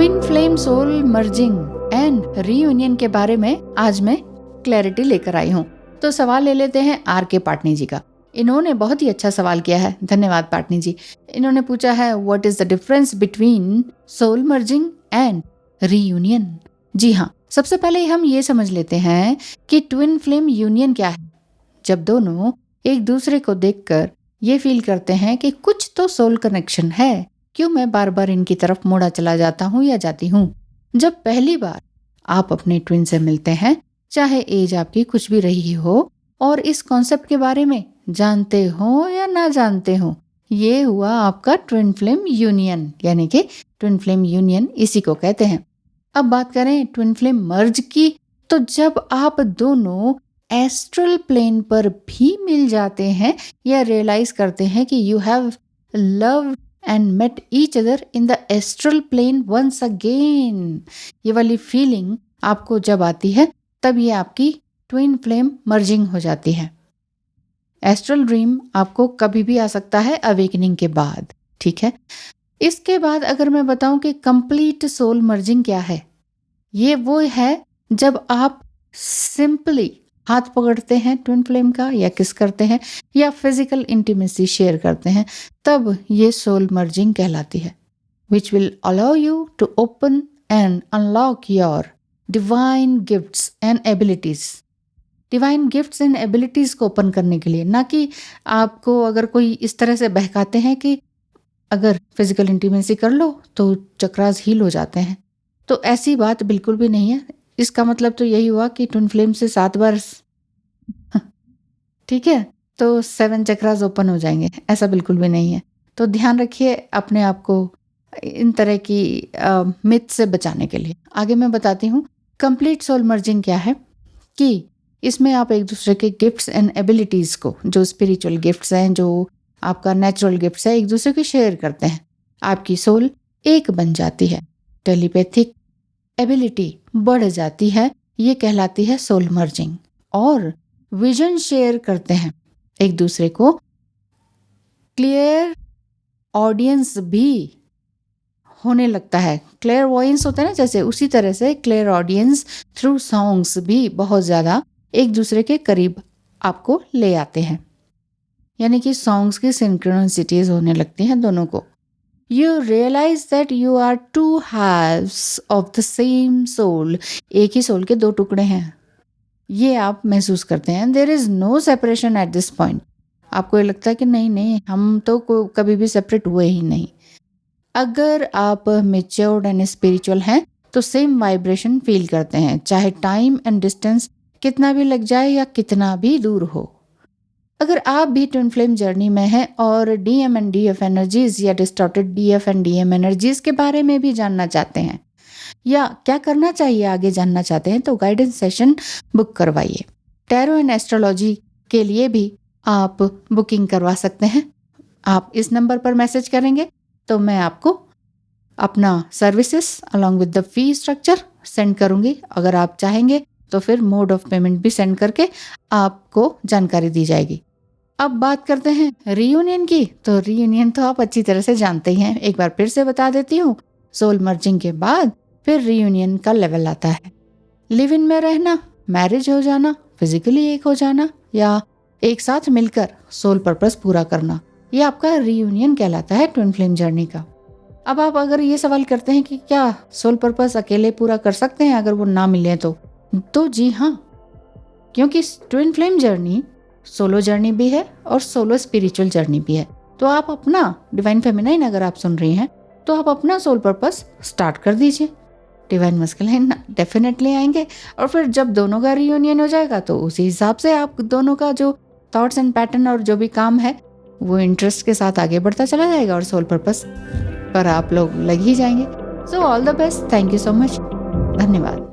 Twin flame soul merging and reunion के बारे में आज मैं क्लैरिटी लेकर आई हूँ। तो सवाल ले लेते हैं आर के पाटनी जी का। इन्होंने बहुत ही अच्छा सवाल किया है, धन्यवाद पाटनी जी। इन्होंने पूछा है what is the difference between soul merging and reunion. जी हाँ, सबसे पहले हम ये समझ लेते हैं कि ट्विन फ्लेम यूनियन क्या है। जब दोनों एक दूसरे को देखकर ये फील करते हैं कि कुछ तो सोल कनेक्शन है, क्यों मैं बार बार इनकी तरफ मुड़ा चला जाता हूँ या जाती हूँ। जब पहली बार आप अपने ट्विन से मिलते हैं, चाहे एज आपकी कुछ भी रही हो, और इस कॉन्सेप्ट के बारे में जानते हो या ना जानते हो, ये हुआ आपका ट्विन फ्लेम यूनियन, यानी कि ट्विन फ्लेम यूनियन इसी को कहते हैं। अब बात करें ट्विन फ्लेम मर्ज की, तो जब आप दोनों एस्ट्रल प्लेन पर भी मिल जाते हैं या रियलाइज करते हैं कि you have loved and met each other in the astral plane once again, ये वाली फीलिंग आपको जब आती है, तब ये आपकी ट्विन फ्लेम मर्जिंग हो जाती है। एस्ट्रल ड्रीम आपको कभी भी आ सकता है अवेकनिंग के बाद, ठीक है। इसके बाद अगर मैं बताऊं कि कंप्लीट सोल मर्जिंग क्या है, ये वो है जब आप सिंपली हाथ पकड़ते हैं ट्विन फ्लेम का, या किस करते हैं, या फिजिकल इंटीमेसी शेयर करते हैं, तब ये सोल मर्जिंग कहलाती है। Which will allow you to open and unlock your divine gifts and abilities. Divine gifts and abilities को ओपन करने के लिए, ना कि आपको अगर कोई इस तरह से बहकाते हैं कि अगर फिजिकल इंटीमेसी कर लो तो चक्रास हील हो जाते हैं, तो ऐसी बात बिल्कुल भी नहीं है। इसका मतलब तो यही हुआ कि ट्विन फ्लेम से 7 बार ठीक है, तो 7 चक्रास ओपन हो जाएंगे, ऐसा बिल्कुल भी नहीं है। तो ध्यान रखिए अपने आप को इन तरह की मिथ से बचाने के लिए। आगे मैं बताती हूँ कंप्लीट सोल मर्जिंग क्या है, कि इसमें आप एक दूसरे के गिफ्ट्स एंड एबिलिटीज को, जो स्पिरिचुअल गिफ्ट्स हैं, जो आपका नेचुरल गिफ्ट्स है, एक दूसरे को शेयर करते हैं। आपकी सोल एक बन जाती है, टेलीपैथिक एबिलिटी बढ़ जाती है, ये कहलाती है सोल मर्जिंग। और विजन शेयर करते हैं एक दूसरे को, क्लियर ऑडियंस भी होने लगता है। क्लियर वॉइस होता है ना, जैसे उसी तरह से क्लियर ऑडियंस थ्रू सॉन्ग्स भी बहुत ज़्यादा एक दूसरे के करीब आपको ले आते हैं, यानी कि सॉन्ग्स की सिंक्रोनिसिटीज होने लगती हैं दोनों को। You realize that you are two halves of the same soul. एक ही सोल के 2 टुकड़े हैं, ये आप महसूस करते हैं। There is no separation at this point. आपको ये लगता है कि नहीं हम तो कभी भी सेपरेट हुए ही नहीं। अगर आप मेच्योर्ड एंड स्पिरिचुअल हैं तो सेम वाइब्रेशन फील करते हैं, चाहे टाइम एंड डिस्टेंस कितना भी लग जाए या कितना भी दूर हो। अगर आप भी ट्विन फ्लेम जर्नी में हैं और डीएम एंड डीएफ एनर्जीज या distorted DF and DM energies के बारे में भी जानना चाहते हैं, या क्या करना चाहिए आगे जानना चाहते हैं, तो गाइडेंस सेशन बुक करवाइए। टैरो एंड एस्ट्रोलॉजी के लिए भी आप बुकिंग करवा सकते हैं। आप इस नंबर पर मैसेज करेंगे तो मैं आपको अपना services along with the fee structure send करूंगी। अगर आप चाहेंगे तो फिर मोड ऑफ पेमेंट भी सेंड करके आपको जानकारी दी जाएगी। अब बात करते हैं रीयूनियन की। तो रीयूनियन तो आप अच्छी तरह से जानते ही हैं, एक बार फिर से बता देती हूँ। सोल मर्जिंग के बाद फिर रीयूनियन का लेवल आता है। लिव इन में रहना, मैरिज हो जाना, फिजिकली एक हो जाना, या एक साथ मिलकर सोल पर्पस पूरा करना, ये आपका रीयूनियन कहलाता है ट्विन फ्लेम जर्नी का। अब आप अगर ये सवाल करते हैं कि क्या सोल पर्पस अकेले पूरा कर सकते हैं अगर वो ना मिले तो जी हाँ, क्योंकि twin flame journey solo journey भी है और सोलो स्पिरिचुअल जर्नी भी है। तो आप अपना डिवाइन फेमिनाइन अगर आप सुन रही हैं तो आप अपना सोल पर्पस स्टार्ट कर दीजिए। डिवाइन मस्कुलाइन डेफिनेटली आएंगे, और फिर जब दोनों का रियूनियन हो जाएगा तो उसी हिसाब से आप दोनों का जो थॉट्स एंड पैटर्न और जो भी काम है वो इंटरेस्ट के साथ आगे बढ़ता चला जाएगा और सोल पर्पस पर आप लोग लग ही जाएंगे। So all the best, thank you so much, धन्यवाद।